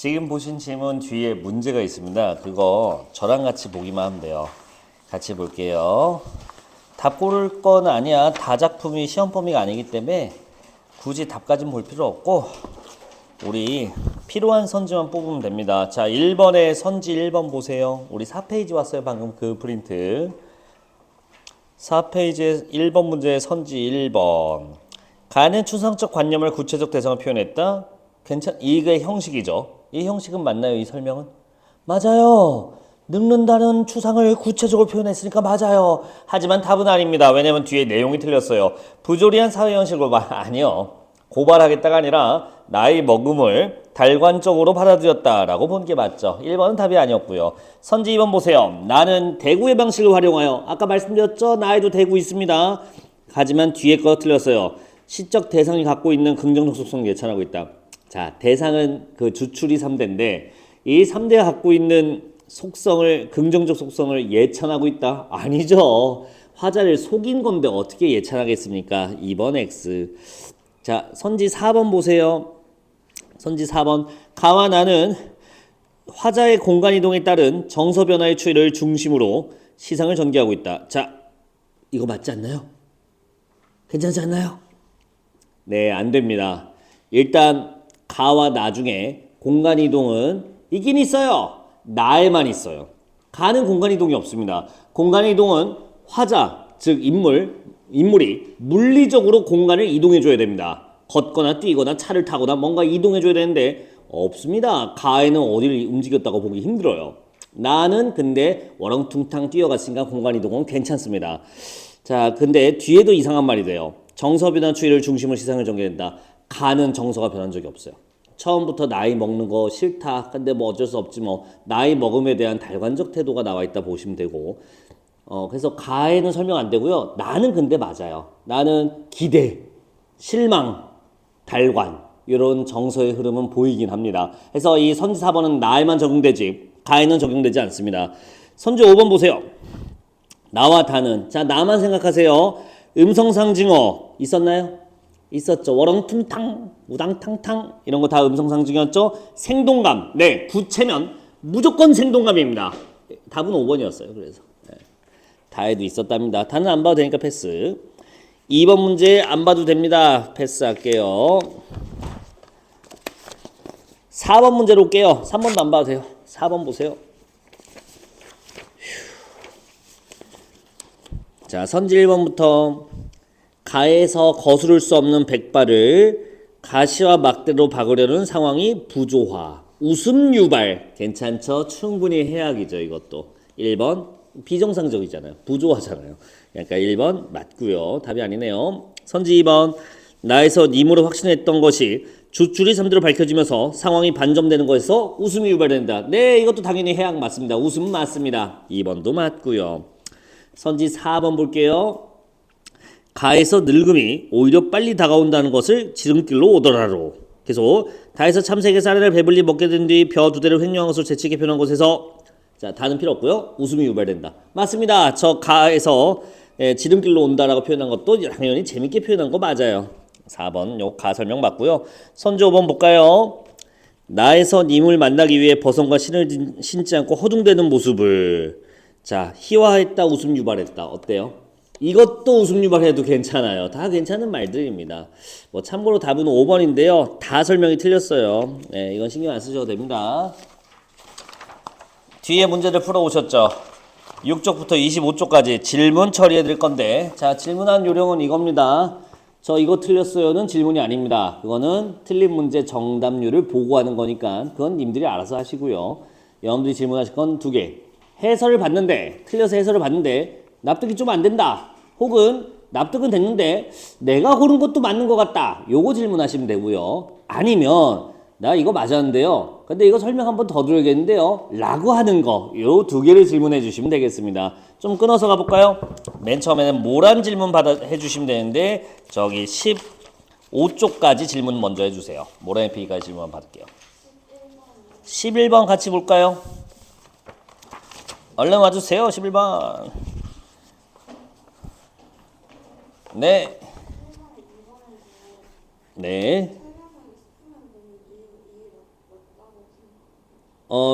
지금 보신 질문 뒤에 문제가 있습니다. 그거 저랑 같이 보기만 하면 돼요. 같이 볼게요. 답 고를 건 아니야. 다작품이 시험 범위가 아니기 때문에 굳이 답까지는 볼 필요 없고 우리 필요한 선지만 뽑으면 됩니다. 자, 1번에 선지 1번 보세요. 우리 4페이지 왔어요. 방금 그 프린트. 4페이지에 1번 문제 선지 1번. 가는 추상적 관념을 구체적 대상으로 표현했다. 이게 형식이죠. 이 형식은 맞나요? 이 설명은? 맞아요. 늙는다는 추상을 구체적으로 표현했으니까 맞아요. 하지만 답은 아닙니다. 왜냐면 뒤에 내용이 틀렸어요. 부조리한 사회 형식으로 아니요. 고발하겠다가 아니라 나이 먹음을 달관적으로 받아들였다라고 본 게 맞죠. 1번은 답이 아니었고요. 선지 2번 보세요. 나는 대구의 방식을 활용하여 아까 말씀드렸죠. 나에도 대구 있습니다. 하지만 뒤에 거 틀렸어요. 시적 대상이 갖고 있는 긍정적 속성을 예찬하고 있다. 자, 대상은 그 주출이 3대인데 이 3대가 갖고 있는 속성을 긍정적 속성을 예찬하고 있다? 아니죠. 화자를 속인 건데 어떻게 예찬하겠습니까? 2번 X. 자, 선지 4번 보세요. 선지 4번. 가와 나는 화자의 공간 이동에 따른 정서 변화의 추이를 중심으로 시상을 전개하고 있다. 자, 이거 맞지 않나요? 괜찮지 않나요? 네, 안 됩니다. 일단 가와 나 중에 공간 이동은 있긴 있어요. 나에만 있어요. 가는 공간 이동이 없습니다. 공간 이동은 화자, 즉 인물이 물리적으로 공간을 이동해 줘야 됩니다. 걷거나 뛰거나 차를 타거나 뭔가 이동해 줘야 되는데 없습니다. 가에는 어디를 움직였다고 보기 힘들어요. 나는 근데 워렁퉁탕 뛰어갔으니까 공간 이동은 괜찮습니다. 자, 근데 뒤에도 이상한 말이 돼요. 정서 변화 추이를 중심으로 시상을 전개된다. 가는 정서가 변한 적이 없어요. 처음부터 나이 먹는 거 싫다. 근데 뭐 어쩔 수 없지 뭐. 나이 먹음에 대한 달관적 태도가 나와 있다 보시면 되고. 그래서 가에는 설명 안 되고요. 나는 근데 맞아요. 나는 기대, 실망, 달관 이런 정서의 흐름은 보이긴 합니다. 그래서 이 선지 4번은 나에만 적용되지 가에는 적용되지 않습니다. 선지 5번 보세요. 나와 다는. 자, 나만 생각하세요. 음성상징어 있었나요? 있었죠. 워렁퉁탕, 우당탕탕 이런 거 다 음성상징어였죠. 생동감. 네, 구체면 무조건 생동감입니다. 답은 5번이었어요. 그래서 네. 다에도 있었답니다. 다는 안 봐도 되니까 패스. 2번 문제 안 봐도 됩니다. 패스할게요. 4번 문제로 올게요. 3번도 안 봐도 돼요. 4번 보세요. 자, 선지 1번부터 가에서 거스를 수 없는 백발을 가시와 막대로 박으려는 상황이 부조화. 웃음 유발. 괜찮죠? 충분히 해악이죠, 이것도. 1번 비정상적이잖아요. 부조화잖아요. 그러니까 1번 맞고요. 답이 아니네요. 선지 2번. 나에서 님으로 확신했던 것이 주줄이 3대로 밝혀지면서 상황이 반전되는 것에서 웃음이 유발된다. 네, 이것도 당연히 해악 맞습니다. 웃음 맞습니다. 2번도 맞고요. 선지 4번 볼게요. 가에서 늙음이 오히려 빨리 다가온다는 것을 지름길로 오더라로. 계속 다에서 참새에게 쌀을 배불리 먹게 된 뒤 벼 두 대를 횡령한 것을 재치있게 표현한 곳에서 자, 다는 필요 없고요. 웃음이 유발된다. 맞습니다. 저 가에서 지름길로 온다라고 표현한 것도 당연히 재밌게 표현한 거 맞아요. 4번 요 가 설명 맞고요. 선지 5번 볼까요? 나에서 님을 만나기 위해 버선과 신을 신지 않고 허둥대는 모습을 자, 희화했다, 웃음 유발했다. 어때요? 이것도 웃음 유발해도 괜찮아요. 다 괜찮은 말들입니다. 뭐 참고로 답은 5번인데요. 다 설명이 틀렸어요. 네, 이건 신경 안 쓰셔도 됩니다. 뒤에 문제들 풀어오셨죠? 6쪽부터 25쪽까지 질문 처리해 드릴 건데 자, 질문한 요령은 이겁니다. 저 이거 틀렸어요는 질문이 아닙니다. 그거는 틀린 문제 정답률을 보고하는 거니까 그건 님들이 알아서 하시고요. 여러분들이 질문하실 건 2개. 해설을 봤는데 틀려서 해설을 봤는데 납득이 좀 안 된다. 혹은 납득은 됐는데 내가 고른 것도 맞는 것 같다. 요거 질문하시면 되고요. 아니면 나 이거 맞았는데요. 근데 이거 설명 한번 더 드려야겠는데요. 라고 하는 거. 요 2개를 질문해 주시면 되겠습니다. 좀 끊어서 가볼까요? 맨 처음에는 뭐란 질문 해주시면 되는데 저기 15쪽까지 질문 먼저 해주세요. 뭐란 FA까지 질문 받을게요. 11번 같이 볼까요? 얼른 와주세요. 11번. 네. 네.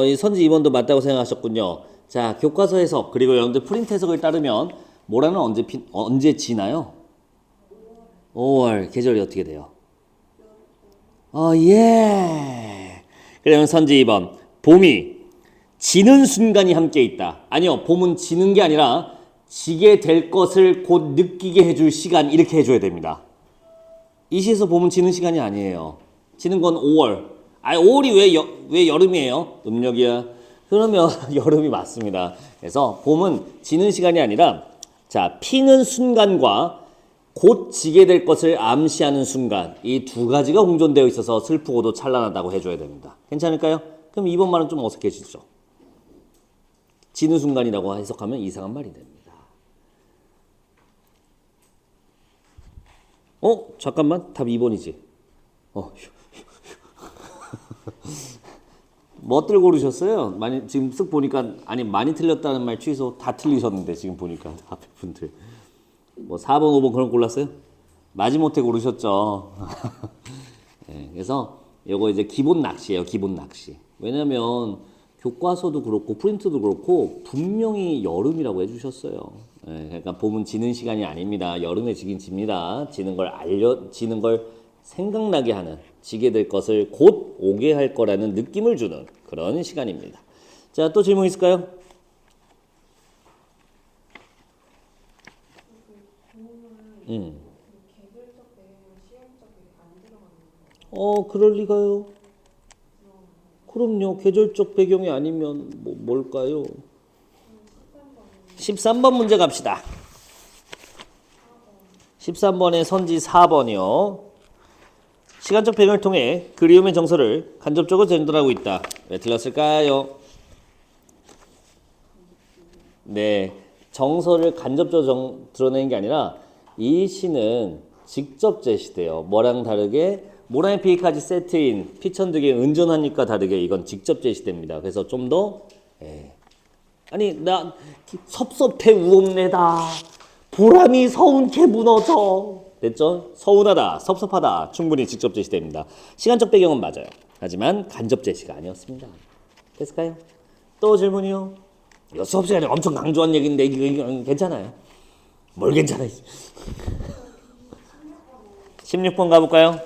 이 선지 2번도 맞다고 생각하셨군요. 자, 교과서 해석 그리고 여러분들 프린트 해석을 따르면 모라는 언제 지나요? 5월. 계절이 어떻게 돼요? 예. 그러면 선지 2번. 봄이 지는 순간이 함께 있다. 아니요. 봄은 지는 게 아니라 지게 될 것을 곧 느끼게 해줄 시간 이렇게 해줘야 됩니다. 이 시에서 봄은 지는 시간이 아니에요. 지는 건 5월. 5월이 왜 여름이에요? 음력이야. 그러면 여름이 맞습니다. 그래서 봄은 지는 시간이 아니라 자, 피는 순간과 곧 지게 될 것을 암시하는 순간 이 두 가지가 공존되어 있어서 슬프고도 찬란하다고 해줘야 됩니다. 괜찮을까요? 그럼 2번 말은 좀 어색해지죠. 지는 순간이라고 해석하면 이상한 말이 됩니다. 잠깐만. 답 2번이지. 뭐들 고르셨어요? 지금 쓱 보니까 많이 틀렸다는 말 취소 다 틀리셨는데 지금 보니까 앞에 분들 뭐 4번, 5번 그런 거 골랐어요? 마지못해 고르셨죠. 네, 그래서 이거 이제 기본 낚시예요. 기본 낚시. 왜냐면 교과서도 그렇고 프린트도 그렇고 분명히 여름이라고 해주셨어요. 네, 그러니까 봄은 지는 시간이 아닙니다. 여름에 지긴 집니다. 지는 걸 생각나게 하는, 지게 될 것을 곧 오게 할 거라는 느낌을 주는 그런 시간입니다. 자, 또 질문 있을까요? 그럴 리가요. 그럼요. 계절적 배경이 아니면 뭘까요? 13번 문제 갑시다. 13번의 선지 4번이요. 시간적 배경을 통해 그리움의 정서를 간접적으로 전달하고 있다. 왜 틀렸을까요? 네, 정서를 간접적으로 드러내는 게 아니라 이 시는 직접 제시돼요. 뭐랑 다르게 모란의 피까지 세트인 피천득의 은전하니까 다르게 이건 직접 제시됩니다. 그래서 좀 더 나 섭섭해 우옵내다. 보람이 서운케 무너져. 됐죠? 서운하다, 섭섭하다 충분히 직접 제시됩니다. 시간적 배경은 맞아요. 하지만 간접 제시가 아니었습니다. 됐을까요? 또 질문이요? 이거 수업 시간에 엄청 강조한 얘기인데 이거 괜찮아요? 뭘 괜찮아요? 16번 가볼까요?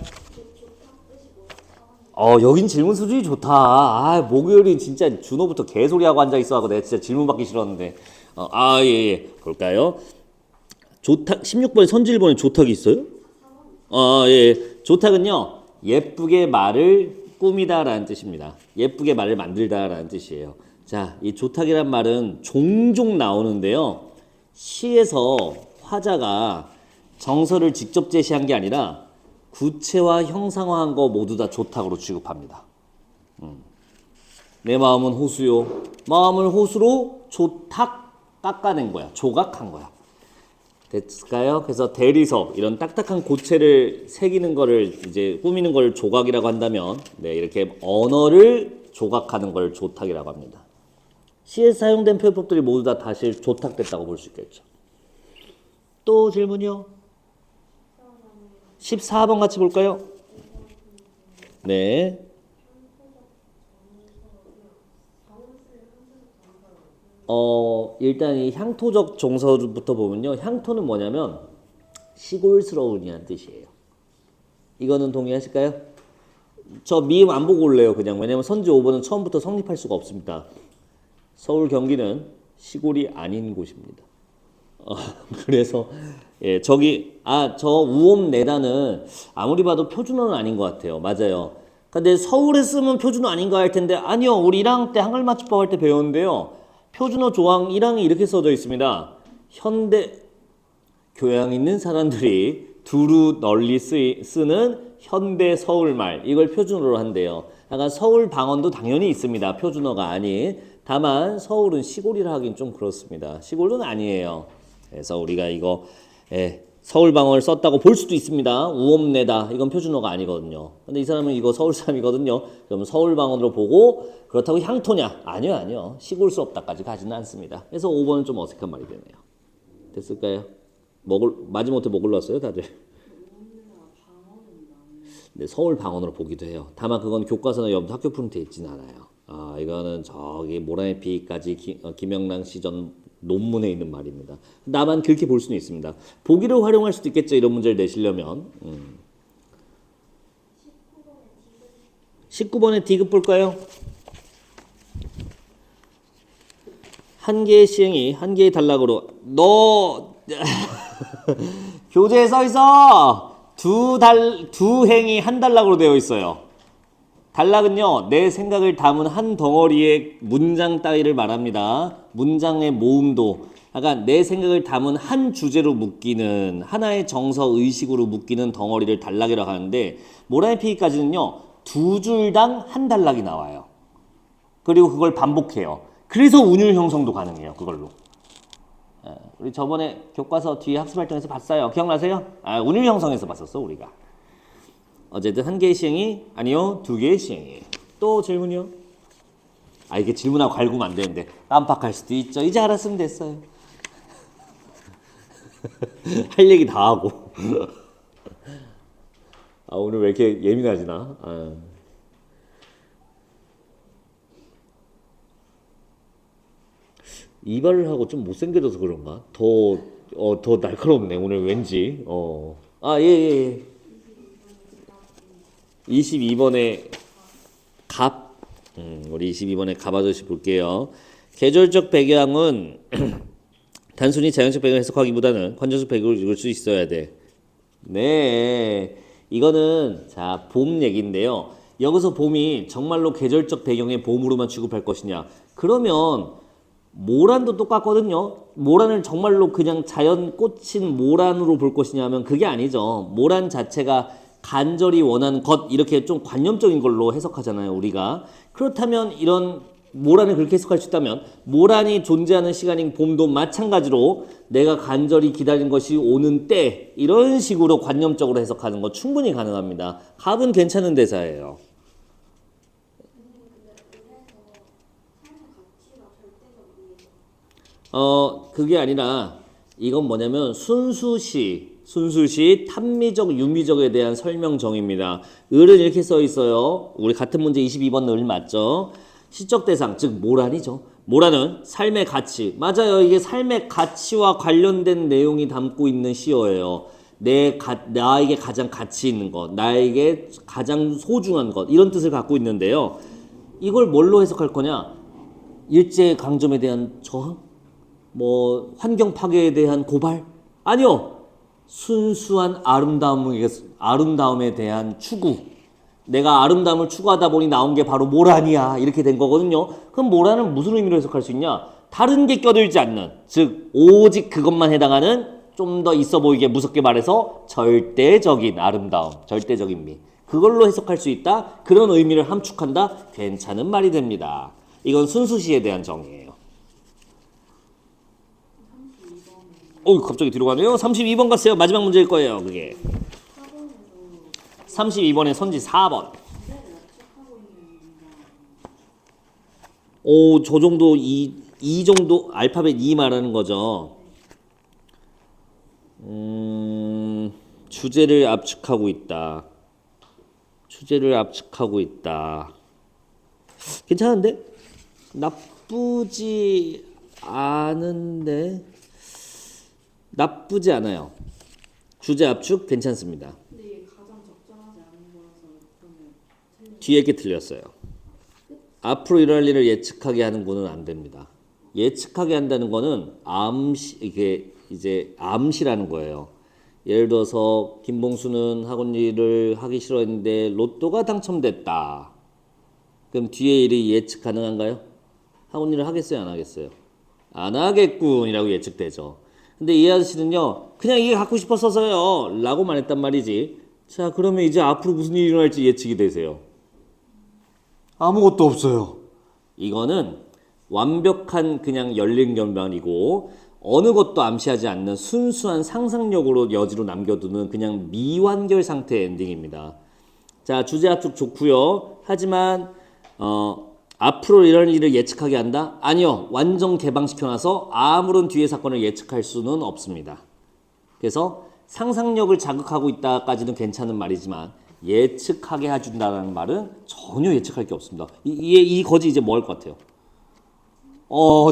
여긴 질문 수준이 좋다. 목요일이 진짜 준호부터 개소리하고 앉아있어하고 내가 진짜 질문 받기 싫었는데. 예. 볼까요? 조탁, 16번에 선지 1번에 조탁이 있어요? 예. 조탁은요, 예쁘게 말을 꾸미다라는 뜻입니다. 예쁘게 말을 만들다라는 뜻이에요. 자, 이 조탁이란 말은 종종 나오는데요. 시에서 화자가 정서를 직접 제시한 게 아니라 구체화, 형상화한 거 모두 다 조탁으로 취급합니다. 내 마음은 호수요. 마음을 호수로 조탁 깎아낸 거야. 조각한 거야. 됐을까요? 그래서 대리석 이런 딱딱한 고체를 새기는 거를 이제 꾸미는 걸 조각이라고 한다면, 네, 이렇게 언어를 조각하는 걸 조탁이라고 합니다. 시에서 사용된 표현법들이 모두 다 다시 조탁됐다고 볼 수 있겠죠. 또 질문이요? 14번 같이 볼까요? 네. 일단 이 향토적 정서부터 보면요. 향토는 뭐냐면 시골스러운이라는 뜻이에요. 이거는 동의하실까요? 저 미음 안 보고 올래요. 그냥. 왜냐면 선지 5번은 처음부터 성립할 수가 없습니다. 서울 경기는 시골이 아닌 곳입니다. 그래서 예, 저 우옴내다는 아무리 봐도 표준어는 아닌 것 같아요. 맞아요. 근데 서울에 쓰면 표준어 아닌가 할 텐데 아니요. 우리 1학년 때 한글 맞춤법 할 때 배웠는데요. 표준어 조항 1항에 이렇게 써져 있습니다. 현대 교양 있는 사람들이 두루 널리 쓰는 현대 서울말 이걸 표준어로 한대요. 약간 서울 방언도 당연히 있습니다. 표준어가 아닌. 다만 서울은 시골이라 하긴 좀 그렇습니다. 시골은 아니에요. 그래서 우리가 이거 서울 방언을 썼다고 볼 수도 있습니다. 우엄내다 이건 표준어가 아니거든요. 근데 이 사람은 이거 서울 사람이거든요. 그러면 서울 방언으로 보고 그렇다고 향토냐? 아니요. 시골스럽다까지 가지는 않습니다. 그래서 5번은 좀 어색한 말이 되네요. 됐을까요? 마지못해 뭐 골랐어요 다들? 네, 서울 방언으로 보기도 해요. 다만 그건 교과서나 학교 프린트에 있지는 않아요. 아, 이거는 저기 모란의 피까지 김영랑 시전 논문에 있는 말입니다. 나만 그렇게 볼 수는 있습니다. 보기를 활용할 수도 있겠죠. 이런 문제를 내시려면. 19번에 디귿 볼까요? 한 개의 시행이 한 개의 단락으로 너 교재에 써 있어. 두 행이 한 단락으로 되어 있어요. 단락은요, 내 생각을 담은 한 덩어리의 문장 따위를 말합니다. 문장의 모음도, 약간 내 생각을 담은 한 주제로 묶이는 하나의 정서 의식으로 묶이는 덩어리를 단락이라고 하는데, 모란의 피기까지는요, 두 줄당 한 단락이 나와요. 그리고 그걸 반복해요. 그래서 운율 형성도 가능해요. 그걸로. 우리 저번에 교과서 뒤에 학습활동에서 봤어요. 기억나세요? 운율 형성에서 봤었어 우리가. 어쨌든 한 개의 시행이 아니요, 두 개의 시행이에요. 또 질문이요? 이게 질문하고 갈구면 안 되는데 깜빡할 수도 있죠. 이제 알았으면 됐어요. 할 얘기 다 하고. 오늘 왜 이렇게 예민하지 나? 이발을 하고 좀 못생겨져서 그런가? 더 날카롭네 오늘 왠지. 예. 22번에 갑. 우리 22번에 갑 아저씨 볼게요. 계절적 배경은 단순히 자연적 배경을 해석하기보다는 관조적 배경을 읽을 수 있어야 돼. 네. 이거는 자, 봄 얘기인데요. 여기서 봄이 정말로 계절적 배경의 봄으로만 취급할 것이냐? 그러면 모란도 똑같거든요. 모란을 정말로 그냥 자연 꽃인 모란으로 볼 것이냐 하면 그게 아니죠. 모란 자체가 간절히 원하는 것, 이렇게 좀 관념적인 걸로 해석하잖아요, 우리가. 그렇다면 이런 모란을 그렇게 해석할 수 있다면 모란이 존재하는 시간인 봄도 마찬가지로 내가 간절히 기다린 것이 오는 때, 이런 식으로 관념적으로 해석하는 거 충분히 가능합니다. 갑은 괜찮은 대사예요. 그게 아니라 이건 뭐냐면 순수시 탐미적 유미적에 대한 설명정입니다. 을은 이렇게 써 있어요. 우리 같은 문제 22번 을 맞죠? 시적 대상, 즉 모란이죠. 모란은 삶의 가치. 맞아요. 이게 삶의 가치와 관련된 내용이 담고 있는 시어예요. 나에게 가장 가치 있는 것, 나에게 가장 소중한 것, 이런 뜻을 갖고 있는데요. 이걸 뭘로 해석할 거냐? 일제강점에 대한 저항? 환경 파괴에 대한 고발? 아니요. 순수한 아름다움에 대한 추구. 내가 아름다움을 추구하다 보니 나온 게 바로 모란이야. 이렇게 된 거거든요. 그럼 모란은 무슨 의미로 해석할 수 있냐? 다른 게 껴들지 않는, 즉 오직 그것만 해당하는, 좀 더 있어 보이게 무섭게 말해서 절대적인 아름다움, 절대적인 미. 그걸로 해석할 수 있다. 그런 의미를 함축한다. 괜찮은 말이 됩니다. 이건 순수시에 대한 정의예요. 갑자기 뒤로 가네요. 32번 갔어요. 마지막 문제일 거예요. 그게 32번에 선지 4번. 저 정도 이 정도 알파벳 2 말하는 거죠. 주제를 압축하고 있다. 괜찮은데? 나쁘지 않아요. 주제 압축 괜찮습니다. 근데 이게 가장 적절하지 않은 거라서 그러면 뒤에 게 틀렸어요. 앞으로 일어날 일을 예측하게 하는 거는 안 됩니다. 예측하게 한다는 거는 이게 이제 암시라는 거예요. 예를 들어서 김봉수는 학원 일을 하기 싫어했는데 로또가 당첨됐다. 그럼 뒤에 일이 예측 가능한가요? 학원 일을 하겠어요, 안 하겠어요? 안 하겠군이라고 예측되죠. 근데 이 아저씨는요, 그냥 이게 갖고 싶었어서요 라고 말했단 말이지. 자, 그러면 이제 앞으로 무슨 일이 일어날지 예측이 되세요. 아무것도 없어요. 이거는 완벽한 그냥 열린 결말이고 어느 것도 암시하지 않는 순수한 상상력으로 여지로 남겨두는 그냥 미완결 상태의 엔딩입니다. 자, 주제 압축 좋고요. 하지만 앞으로 이런 일을 예측하게 한다? 아니요. 완전 개방시켜놔서 아무런 뒤의 사건을 예측할 수는 없습니다. 그래서 상상력을 자극하고 있다까지는 괜찮은 말이지만 예측하게 해준다는 말은 전혀 예측할 게 없습니다. 이 거지 이제 뭐 할 것 같아요?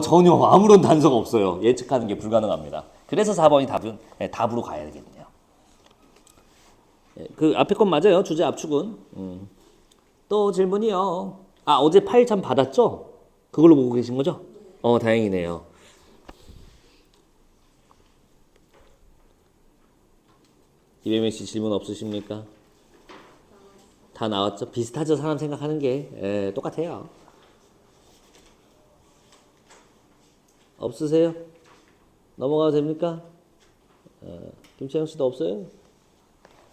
전혀 아무런 단서가 없어요. 예측하는 게 불가능합니다. 그래서 4번이 답으로 가야 되겠네요. 그 앞에 건 맞아요. 주제 압축은. 또 질문이요. 어제 파일 참 받았죠? 그걸로 보고 계신 거죠? 다행이네요. 이배민 씨 질문 없으십니까? 다 나왔죠? 비슷하죠? 사람 생각하는 게 똑같아요. 없으세요? 넘어가도 됩니까? 김채영 씨도 없어요?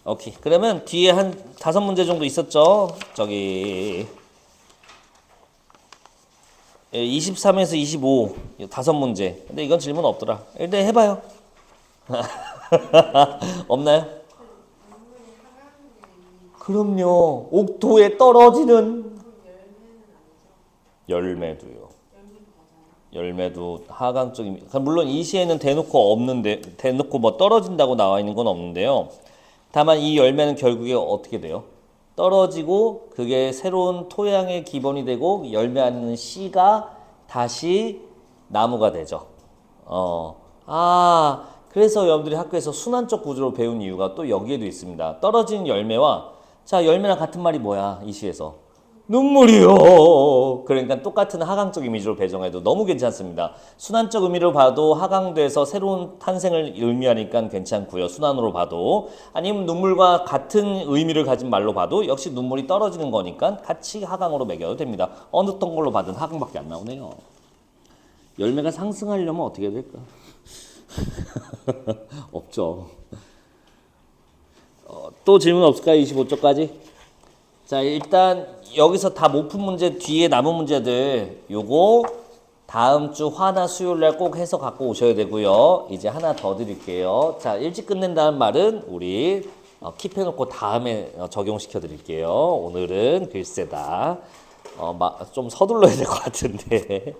오케이. 그러면 뒤에 한 5문제 정도 있었죠? 저기 23에서 25 5문제. 근데 이건 질문 없더라. 일단 해봐요. 없나요? 그럼요. 옥토에 떨어지는 열매도요. 열매도 하강적입니다. 물론 이 시에는 대놓고 없는데 대놓고 뭐 떨어진다고 나와 있는 건 없는데요. 다만 이 열매는 결국에 어떻게 돼요? 떨어지고 그게 새로운 토양의 기본이 되고 열매하는 씨가 다시 나무가 되죠. 그래서 여러분들이 학교에서 순환적 구조로 배운 이유가 또 여기에도 있습니다. 떨어진 열매와 자 열매랑 같은 말이 뭐야 이 시에서? 눈물이요. 그러니까 똑같은 하강적 이미지로 배정해도 너무 괜찮습니다. 순환적 의미로 봐도 하강돼서 새로운 탄생을 의미하니까 괜찮고요. 순환으로 봐도 아니면 눈물과 같은 의미를 가진 말로 봐도 역시 눈물이 떨어지는 거니까 같이 하강으로 매겨도 됩니다. 어느 걸로 받은 하강밖에 안 나오네요. 열매가 상승하려면 어떻게 해야 될까? 없죠. 또 질문 없을까요? 25쪽까지? 자 일단 여기서 다 못 푼 문제 뒤에 남은 문제들 요거 다음 주 화나 수요일날 꼭 해서 갖고 오셔야 되고요. 이제 하나 더 드릴게요. 자 일찍 끝낸다는 말은 우리 킵해놓고 다음에 적용시켜 드릴게요. 오늘은 글쎄다. 좀 서둘러야 될 것 같은데.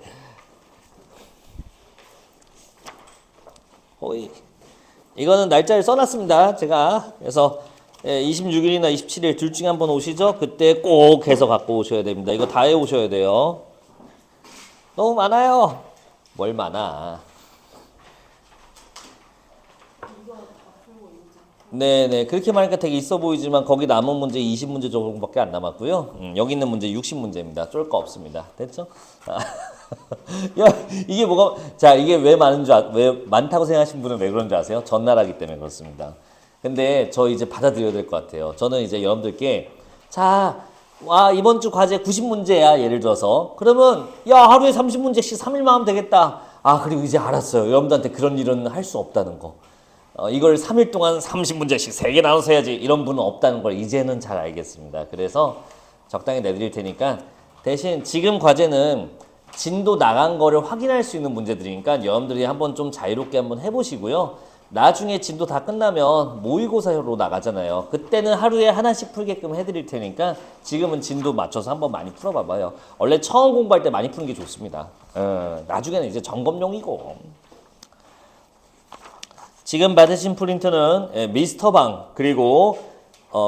이거는 날짜를 써놨습니다. 제가 그래서 26일이나 27일 둘 중에 한번 오시죠. 그때 꼭 해서 갖고 오셔야 됩니다. 이거 다 해오셔야 돼요. 너무 많아요. 뭘 많아. 네네 그렇게 말하니까 되게 있어 보이지만 거기 남은 문제 20문제 정도밖에 안 남았고요. 여기 있는 문제 60문제입니다. 쫄 거 없습니다. 됐죠? 야 이게 뭐가 자 이게 왜 많다고 생각하시는 분은 왜 그런지 아세요? 전날하기 때문에 그렇습니다. 근데 저 이제 받아들여야 될 것 같아요. 저는 이제 여러분들께 이번 주 과제 90문제야 예를 들어서 그러면 하루에 30문제씩 3일만 하면 되겠다. 그리고 이제 알았어요. 여러분들한테 그런 일은 할 수 없다는 거. 이걸 3일 동안 30문제씩 3개 나눠서 해야지 이런 분은 없다는 걸 이제는 잘 알겠습니다. 그래서 적당히 내드릴 테니까 대신 지금 과제는 진도 나간 거를 확인할 수 있는 문제들이니까 여러분들이 한번 좀 자유롭게 한번 해보시고요. 나중에 진도 다 끝나면 모의고사로 나가잖아요. 그때는 하루에 하나씩 풀게끔 해드릴 테니까 지금은 진도 맞춰서 한번 많이 풀어봐봐요. 원래 처음 공부할 때 많이 푸는 게 좋습니다. 나중에는 이제 점검용이고. 지금 받으신 프린트는 미스터방 그리고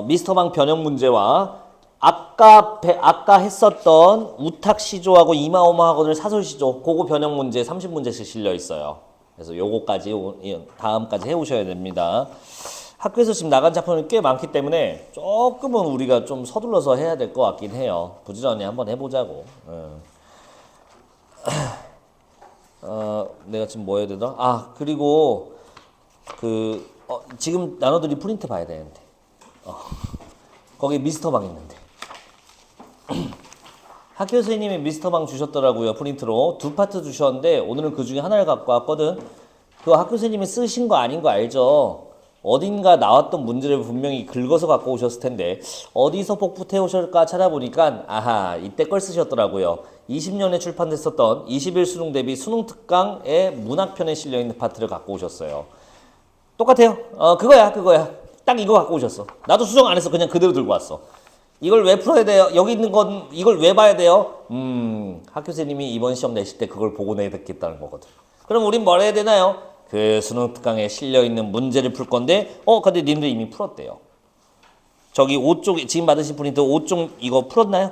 미스터방 변형 문제와 아까 했었던 우탁시조하고 이마오마학원을 사설시조 그거 변형 문제 30문제씩 실려 있어요. 그래서 요거까지 다음까지 해오셔야 됩니다. 학교에서 지금 나간 작품이 꽤 많기 때문에 조금은 우리가 좀 서둘러서 해야 될 것 같긴 해요. 부지런히 한번 해보자고. 내가 지금 뭐 해야 되나? 그리고 지금 나눠드린 프린트 봐야 되는데 거기 미스터방 있는데 학교 선생님이 미스터방 주셨더라고요. 프린트로 2파트 주셨는데 오늘은 그 중에 하나를 갖고 왔거든. 그거 학교 선생님이 쓰신 거 아닌 거 알죠? 어딘가 나왔던 문제를 분명히 긁어서 갖고 오셨을 텐데 어디서 복붙해 오셨을까 찾아보니까 이때 걸 쓰셨더라고요. 20년에 출판됐었던 21 수능 대비 수능 특강의 문학편에 실려있는 파트를 갖고 오셨어요. 똑같아요. 그거야. 딱 이거 갖고 오셨어. 나도 수정 안 해서 그냥 그대로 들고 왔어. 이걸 왜 풀어야 돼요? 여기 있는 건 이걸 왜 봐야 돼요? 학교 선생님이 이번 시험 내실 때 그걸 보고 내겠다는 거거든. 그럼 우린 뭘 해야 되나요? 그 수능 특강에 실려있는 문제를 풀 건데 근데 님들 이미 풀었대요. 저기 5쪽 지금 받으신 분이 또 5쪽 이거 풀었나요?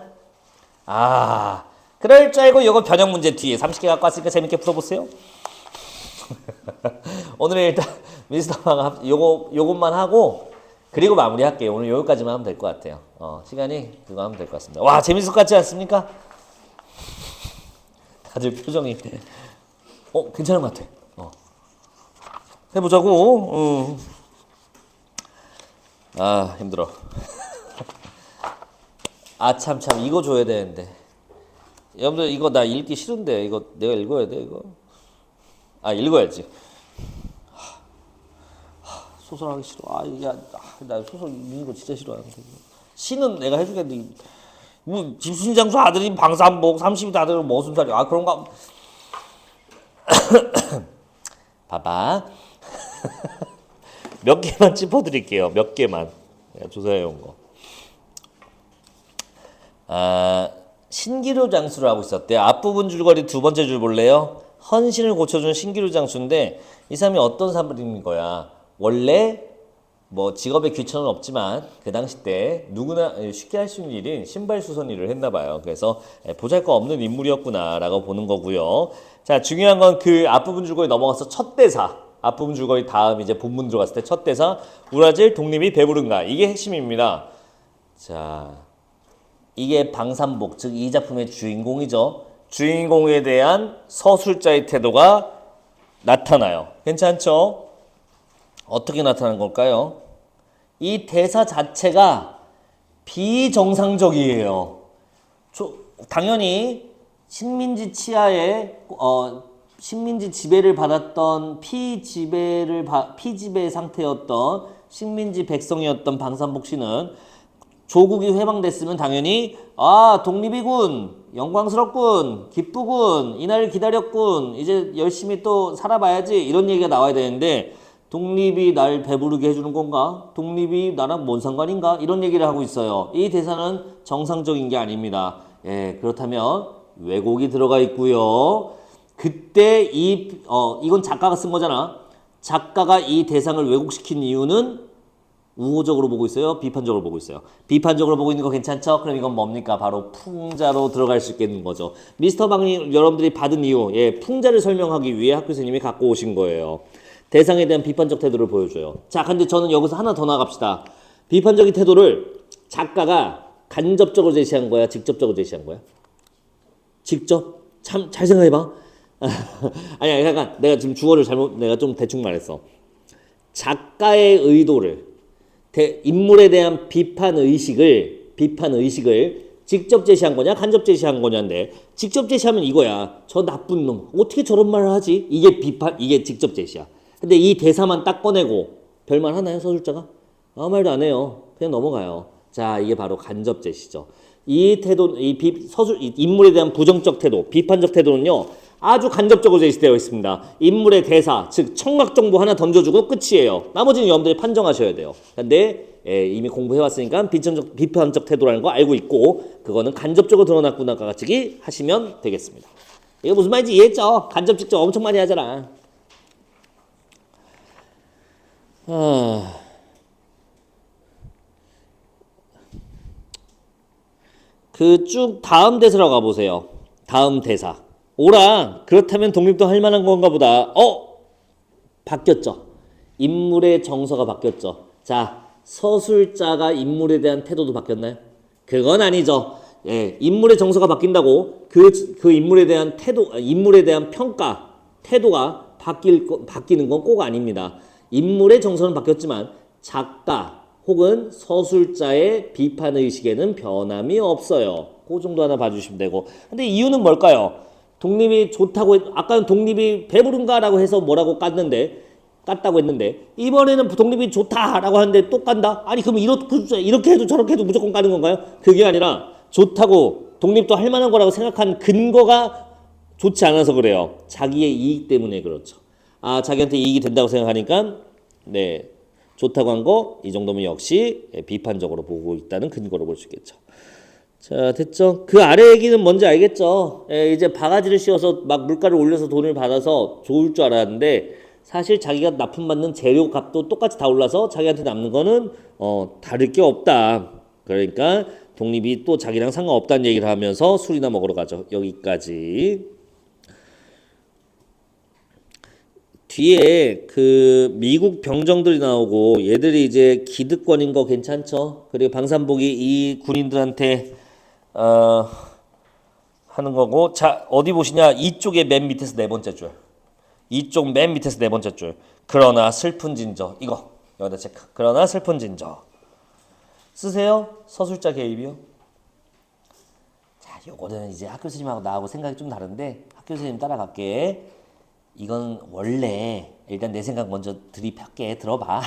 아, 그럴 줄 알고 이거 변형 문제 뒤에 30개 갖고 왔으니까 재밌게 풀어보세요. 오늘은 일단 미스터방 요것만 하고 그리고 마무리할게요. 오늘 여기까지만 하면 될 것 같아요. 시간이 그거 하면 될 것 같습니다. 와, 재밌을 것 같지 않습니까? 다들 표정이 괜찮은 것 같아. 해보자고. 아, 힘들어. 아, 참 이거 줘야 되는데. 여러분들 이거 나 읽기 싫은데 이거 내가 읽어야 돼 이거. 아, 읽어야지. 소설하기 싫어. 나 소설 읽는 거 진짜 싫어하는데. 시는 내가 해주겠는데 뭐 집순장수 아들인 방산복 30이 다들 무슨 살이 그런가. 봐봐. 몇 개만 짚어드릴게요. 몇 개만. 내가 조사해온 거. 신기루 장수를 하고 있었대요. 앞부분 줄거리 두 번째 줄 볼래요? 헌신을 고쳐준 신기루 장수인데 이 사람이 어떤 사람인 거야. 원래 뭐 직업에 귀천은 없지만 그 당시 때 누구나 쉽게 할 수 있는 일인 신발 수선 일을 했나 봐요. 그래서 보잘것없는 인물이었구나라고 보는 거고요. 자, 중요한 건 그 앞부분 줄거리 넘어가서 첫 대사. 앞부분 줄거리 다음 이제 본문 들어갔을 때 첫 대사 우라질 독립이 배부른가 이게 핵심입니다. 자, 이게 방산복 즉 이 작품의 주인공이죠. 주인공에 대한 서술자의 태도가 나타나요. 괜찮죠? 어떻게 나타나는 걸까요? 이 대사 자체가 비정상적이에요. 당연히 식민지 치하에 식민지 지배를 받았던 피지배 상태였던 식민지 백성이었던 방산복 씨는 조국이 회방됐으면 당연히 독립이군, 영광스럽군, 기쁘군, 이날을 기다렸군, 이제 열심히 또 살아봐야지 이런 얘기가 나와야 되는데 독립이 날 배부르게 해주는 건가? 독립이 나랑 뭔 상관인가? 이런 얘기를 하고 있어요. 이 대사는 정상적인 게 아닙니다. 그렇다면 왜곡이 들어가 있고요. 그때 이건 작가가 쓴 거잖아. 작가가 이 대상을 왜곡시킨 이유는 우호적으로 보고 있어요? 비판적으로 보고 있어요? 비판적으로 보고 있는 거 괜찮죠? 그럼 이건 뭡니까? 바로 풍자로 들어갈 수 있겠는 거죠. 미스터 방이 여러분들이 받은 이유, 풍자를 설명하기 위해 학교 선생님이 갖고 오신 거예요. 대상에 대한 비판적 태도를 보여줘요. 자, 근데 저는 여기서 하나 더 나갑시다. 비판적인 태도를 작가가 간접적으로 제시한 거야? 직접적으로 제시한 거야? 직접? 참 잘 생각해봐. 아니야, 잠깐. 내가 지금 주어를 내가 좀 대충 말했어. 작가의 의도를, 인물에 대한 비판 의식을 직접 제시한 거냐, 간접 제시한 거냐인데, 직접 제시하면 이거야. 저 나쁜 놈. 어떻게 저런 말을 하지? 이게 직접 제시야. 근데 이 대사만 딱 꺼내고, 별말 하나요, 서술자가? 아무 말도 안 해요. 그냥 넘어가요. 자, 이게 바로 간접 제시죠. 이 태도, 인물에 대한 부정적 태도, 비판적 태도는요, 아주 간접적으로 제시되어 있습니다. 인물의 대사, 즉 청각 정보 하나 던져주고 끝이에요. 나머지는 여러분들이 판정하셔야 돼요. 근데 이미 공부해왔으니까 비판적 태도라는 거 알고 있고 그거는 간접적으로 드러났구나 같이 하시면 되겠습니다. 이거 무슨 말인지 이해했죠? 간접 직접 엄청 많이 하잖아. 그 쭉 다음 대사로 가보세요. 다음 대사. 오라, 그렇다면 독립도 할 만한 건가 보다. 바뀌었죠. 인물의 정서가 바뀌었죠. 자, 서술자가 인물에 대한 태도도 바뀌었나요? 그건 아니죠. 인물의 정서가 바뀐다고 그 인물에 대한 인물에 대한 평가, 태도가 바뀌는 건 꼭 아닙니다. 인물의 정서는 바뀌었지만 작가 혹은 서술자의 비판의식에는 변함이 없어요. 그 정도 하나 봐주시면 되고. 근데 이유는 뭘까요? 독립이 좋다고, 아까는 독립이 배부른가라고 해서 뭐라고 깠다고 했는데, 이번에는 독립이 좋다라고 하는데 또 깐다? 아니, 그럼 이렇게 해도 저렇게 해도 무조건 까는 건가요? 그게 아니라, 좋다고 독립도 할 만한 거라고 생각한 근거가 좋지 않아서 그래요. 자기의 이익 때문에 그렇죠. 자기한테 이익이 된다고 생각하니까, 좋다고 한 거, 이 정도면 역시 비판적으로 보고 있다는 근거로 볼 수 있겠죠. 자, 됐죠? 그 아래 얘기는 뭔지 알겠죠? 이제 바가지를 씌워서 막 물가를 올려서 돈을 받아서 좋을 줄 알았는데 사실 자기가 납품받는 재료 값도 똑같이 다 올라서 자기한테 남는 거는 다를 게 없다. 그러니까 독립이 또 자기랑 상관없다는 얘기를 하면서 술이나 먹으러 가죠. 여기까지. 뒤에 그 미국 병정들이 나오고 얘들이 이제 기득권인 거 괜찮죠? 그리고 방산복이 이 군인들한테 하는 거고. 자, 어디 보시냐? 이쪽에 맨 밑에서 네 번째 줄. 이쪽 맨 밑에서 네 번째 줄. 그러나 슬픈 진저. 이거 여기다 체크. 그러나 슬픈 진저. 쓰세요. 서술자 개입이요. 자, 요거는 이제 학교 선생님하고 나하고 생각이 좀 다른데 학교 선생님 따라갈게. 이건 원래 일단 내 생각 먼저 드립할게. 들어봐.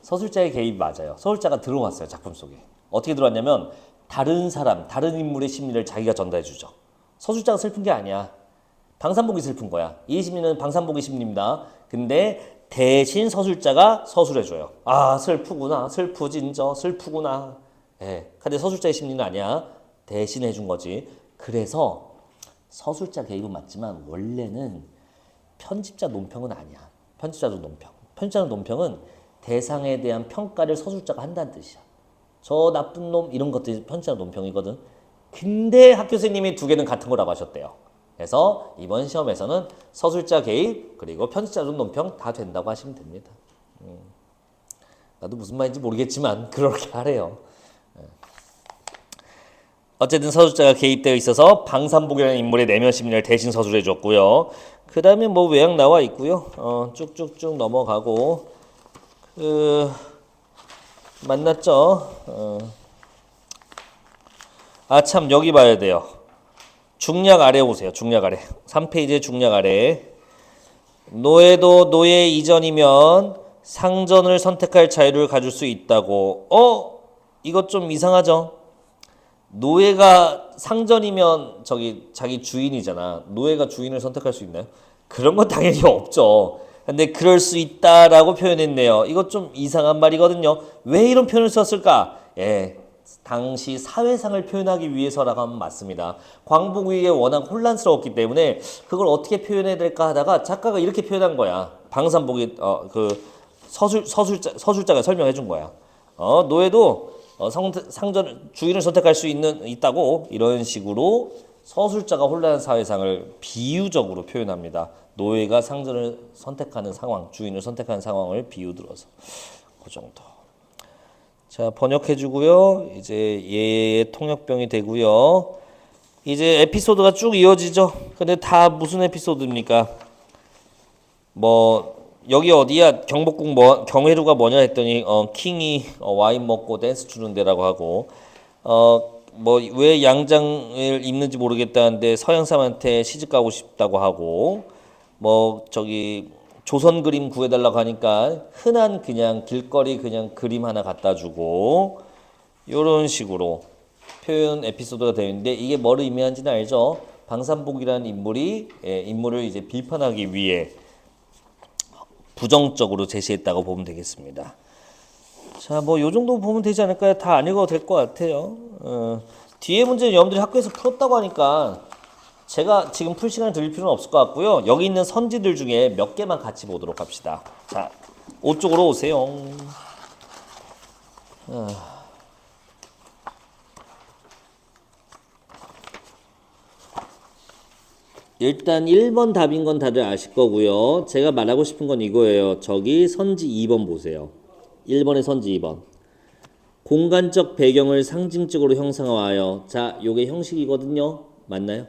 서술자의 개입 맞아요. 서술자가 들어왔어요. 작품 속에. 어떻게 들어왔냐면 다른 사람, 다른 인물의 심리를 자기가 전달해 주죠. 서술자가 슬픈 게 아니야. 방산복이 슬픈 거야. 이 심리는 방산복의 심리입니다. 근데 대신 서술자가 서술해줘요. 아, 슬프구나. 슬프진저. 슬프구나. 예. 근데 서술자의 심리는 아니야. 대신 해준 거지. 그래서 서술자 개입은 맞지만 원래는 편집자 논평은 아니야. 편집자적 논평. 편집자적 논평은 대상에 대한 평가를 서술자가 한다는 뜻이야. 저 나쁜 놈 이런 것들이 편집자적 논평이거든. 근데 학교 선생님이 두 개는 같은 거라고 하셨대요. 그래서 이번 시험에서는 서술자 개입 그리고 편집자적 논평 다 된다고 하시면 됩니다. 나도 무슨 말인지 모르겠지만 그렇게 하래요. 어쨌든 서술자가 개입되어 있어서 방산복이라는 인물의 내면 심리를 대신 서술해 줬고요. 그 다음에 뭐 외양 나와 있고요. 쭉쭉쭉 넘어가고 만났죠. 참 여기 봐야 돼요. 중략 아래 오세요. 중략 아래. 3페이지의 중략 아래. 노예도 노예 이전이면 상전을 선택할 자유를 가질 수 있다고. 이것 좀 이상하죠? 노예가 상전이면 저기 자기 주인이잖아. 노예가 주인을 선택할 수 있나요? 그런 건 당연히 없죠. 근데 그럴 수 있다라고 표현했네요. 이것 좀 이상한 말이거든요. 왜 이런 표현을 썼을까? 당시 사회상을 표현하기 위해서라고 하면 맞습니다. 광복위에 워낙 혼란스러웠기 때문에 그걸 어떻게 표현해야 될까 하다가 작가가 이렇게 표현한 거야. 방산복이 그 서술자가 설명해 준 거야. 노예도 상전 주인을 선택할 수 있다고 이런 식으로 서술자가 혼란한 사회상을 비유적으로 표현합니다. 노예가 상전을 선택하는 상황, 주인을 선택하는 상황을 비유 들어서 그 정도. 자, 번역해주고요. 이제 얘의 통역병이 되고요. 이제 에피소드가 쭉 이어지죠. 근데 다 무슨 에피소드입니까? 뭐 여기 어디야? 경복궁 경회루가 뭐냐 했더니 킹이 와인 먹고 댄스 추는 데라고 하고 뭐 왜 양장을 입는지 모르겠다는데 서양 사람한테 시집 가고 싶다고 하고 뭐 저기 조선 그림 구해달라고 하니까 흔한 그냥 길거리 그냥 그림 하나 갖다 주고 요런 식으로 표현 에피소드가 되어 있는데 이게 뭐를 의미하는지는 알죠? 방산복이라는 인물을 이제 비판하기 위해 부정적으로 제시했다고 보면 되겠습니다. 자, 뭐 요 정도 보면 되지 않을까요? 다 안 읽어도 될 것 같아요. 뒤에 문제는 여러분들이 학교에서 풀었다고 하니까 제가 지금 풀 시간을 드릴 필요는 없을 것 같고요. 여기 있는 선지들 중에 몇 개만 같이 보도록 합시다. 자, 5쪽으로 오세요. 일단 1번 답인 건 다들 아실 거고요. 제가 말하고 싶은 건 이거예요. 저기 선지 2번 보세요. 1번의 선지 2번. 공간적 배경을 상징적으로 형상화하여. 자, 요게 형식이거든요. 맞나요?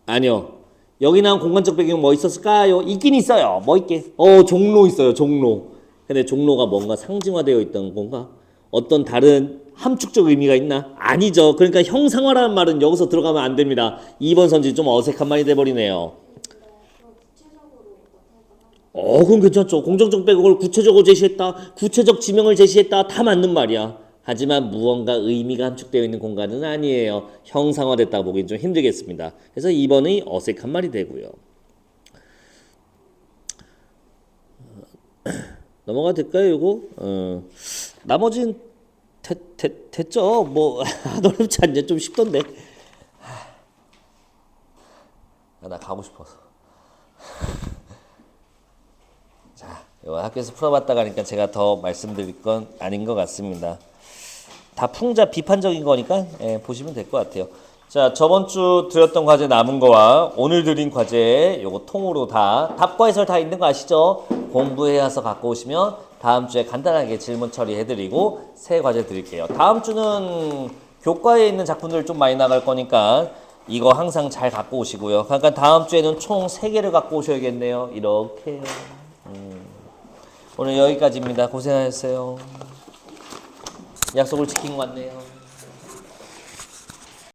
아니요. 여기 나온 공간적 배경 뭐 있었을까요? 있긴 있어요. 뭐 있게? 종로 있어요. 종로. 근데 종로가 뭔가 상징화되어 있던 건가? 어떤 다른 함축적 의미가 있나? 아니죠. 그러니까 형상화라는 말은 여기서 들어가면 안 됩니다. 2번 선지 좀 어색한 말이 돼버리네요. 그럼 괜찮죠. 공정적 배경을 구체적으로 제시했다. 구체적 지명을 제시했다. 다 맞는 말이야. 하지만 무언가 의미가 함축되어 있는 공간은 아니에요. 형상화됐다고 보기엔 좀 힘들겠습니다. 그래서 2번이 어색한 말이 되고요. 넘어가 될까요, 이거? 나머지는 됐죠. 뭐 안 어렵지 않냐? 좀 쉽던데. 나 가고 싶어서. 자, 이거 학교에서 풀어봤다 가니까 제가 더 말씀드릴 건 아닌 것 같습니다. 다 풍자 비판적인 거니까 보시면 될 것 같아요. 자, 저번 주 드렸던 과제 남은 거와 오늘 드린 과제 요거 통으로 다 답과 해설 다 있는 거 아시죠? 공부해와서 갖고 오시면 다음 주에 간단하게 질문 처리해드리고 새 과제 드릴게요. 다음 주는 교과에 있는 작품들 좀 많이 나갈 거니까 이거 항상 잘 갖고 오시고요. 그러니까 다음 주에는 총 3개를 갖고 오셔야겠네요. 이렇게. 오늘 여기까지입니다. 고생하셨어요. 약속을 지킨 것 같네요.